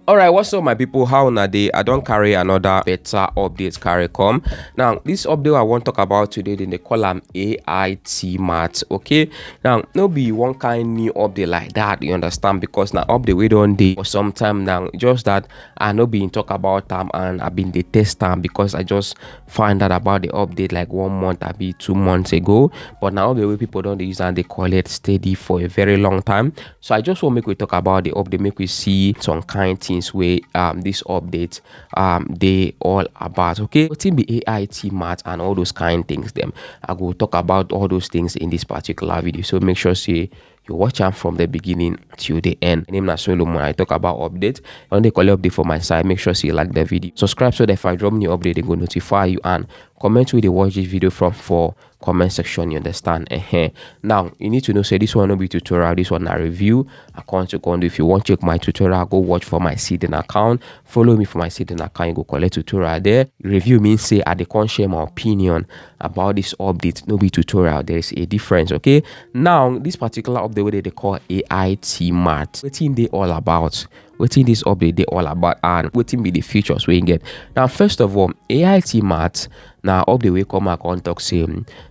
All right, what's up, my people? How na dey? I don't carry another better update carry come. Now, this update I want to talk about today, then they call am Aitimart. Okay. Now, no be one kind new update like that. You understand? Because now update we don't dey for some time now. Just that I no been talk about them and I've been the test them because I just find out about the update like 1 month, I be 2 months ago. But now the way people don't use and they call it steady for a very long time. So I just want to make we talk about the update, make we see some kind things where this update they all about. Okay, wetin be Aitimart and all those kind things them. I go talk about all those things in this particular video. So make sure say you watch am from the beginning to the end. My name is Solomon. I talk about update. When they call update for my side, make sure you like the video. Subscribe so that if I drop new update, they go notify you, and comment where they watch this video from for comment section. You understand? Now you need to know, say this one no be tutorial, this one a review. Account to go. If you want to check my tutorial, go watch for my seeding account. Follow me for my seeding account. You go collect tutorial there. Review means say I can't share my opinion about this update. No be tutorial. There is a difference. Okay. Now this particular update where they call Aitimart. Wetin they all about? Wetin this update they all about, and wetin be the features we get. Now first of all, Aitimart now update we come and talk say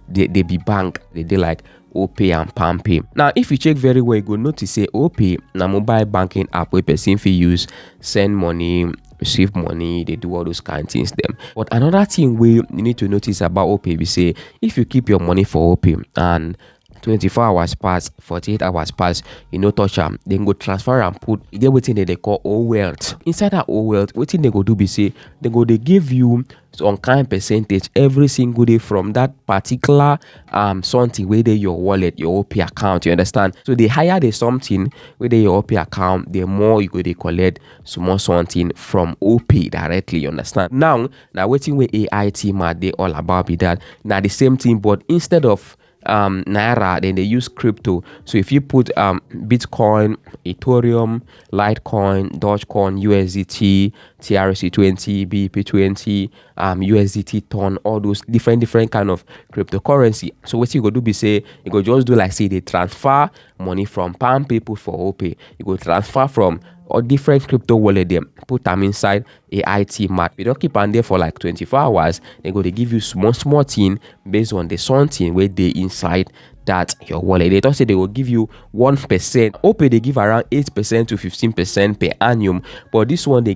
they be bank. They like OPay and PalmPay. Now if you check very well, you go notice say OPay na mobile banking app where person fit use send money, receive money, they do all those kind of things them. But another thing we you need to notice about OPay be say if you keep your money for OPay and 24 hours pass, 48 hours pass, you no touch them, then go transfer and put they waiting that they call O wealth. Inside that O wealth, what thing they go do be say they give you some kind percentage every single day from that particular something where they your wallet, your OP account. You understand? So the higher the something where they your OP account, the more you go they collect small something from OP directly. You understand? Now waiting with Aitimart they all about be that. Now the same thing, but instead of naira, then they use crypto. So if you put Bitcoin, Ethereum, Litecoin, Dogecoin, USDT, TRC20, BP20, USDT ton, all those different kind of cryptocurrency. So what you go do be say you go just do like say they transfer money from palm people for OPay. You go transfer from or different crypto wallet them, put them inside Aitimart. You don't keep on there for like 24 hours. They go to give you small thing based on the something where they inside that your wallet. They don't say they will give you 1%. OPay they give around 8% to 15% per annum, but this one they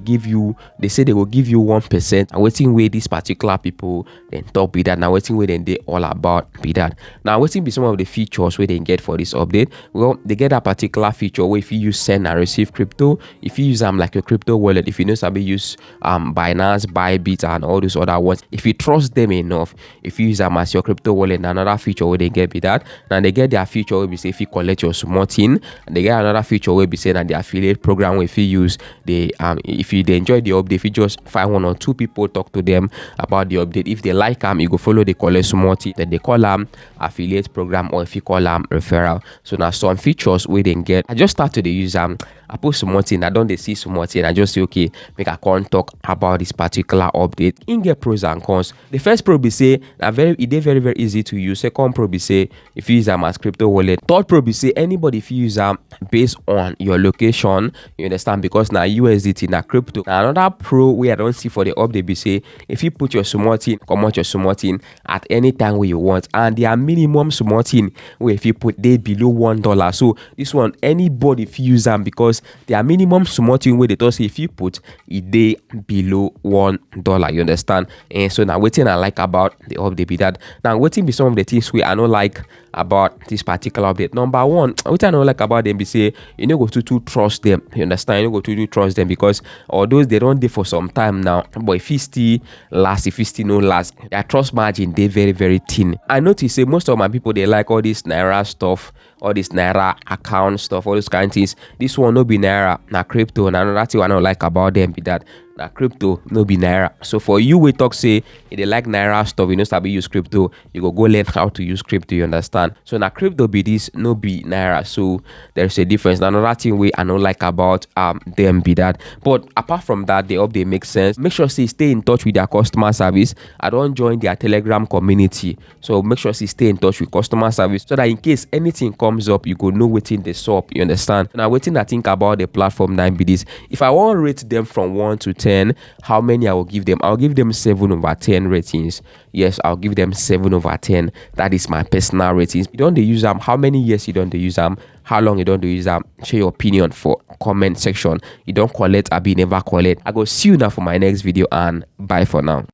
say they will give you 1%. And waiting where these particular people then talk be that. Now waiting where then they all about be that. Now waiting be some of the features where they get for this update. Well, they get a particular feature where if you use send and receive crypto, if you use them like a crypto wallet, if you know somebody use Binance, Bybit and all those other ones, if you trust them enough, if you use them as your crypto wallet, another feature where they get be that. Now they get their feature where we say if you collect your small thing, and they get another feature where we say that the affiliate program where if you use the if you enjoy the update, if you just find 1 or 2 people talk to them about the update, if they like them, you go follow the collect small thing, then they call them affiliate program, or if you call them referral. So now some features we didn't get. I just started to use them. I post some thing, I don't see some thing, I just say okay, make a can't talk about this particular update. In get pros and cons. The first pro be say very easy to use. Second pro be say if you use them as crypto wallet. Third pro be say anybody if you use them based on your location. You understand? Because now USDT now crypto. Now another pro we I don't see for the update be say if you put your small thing, come out your small thing at any time where you want, and their minimum small thing where if you put they below $1. So this one anybody if you use them because their minimum small thing where they tell say if you put it they below $1. You understand? And so now waiting I like about the update be that. Now waiting be some of the things we I don't like about this particular update. Number one, what I don't like about them be say you know go to trust them. You understand? You know go to trust them because although they don't dey for some time now, but if it still last, if it still no last, their trust margin they very thin. I notice say most of my people they like all this naira stuff, all this naira account stuff, all those kind of things. This one no be naira, na crypto. And another thing I don't like about them be that na crypto no be naira. So for you we talk say if they like naira stuff, you know sabi use crypto, you go learn how to use crypto. You understand? So na crypto be this, no be naira. So there's a difference. Another thing we I don't like about them be that. But apart from that, the update makes sense. Make sure say stay in touch with their customer service. I don't join their Telegram community, so make sure say stay in touch with customer service so that in case anything comes up, you go know wetin dey sup, you understand. Now wetin I think about the platform 9 be this: if I want rate them from 1 to 10, how many I will give them? I'll give them 7/10 ratings. Yes, I'll give them 7/10. That is my personal ratings. You don't use them? How many years you don't use them? How long you don't use them? Share your opinion for comment section. You don't collect, I be never collect. I go see you now for my next video, and bye for now.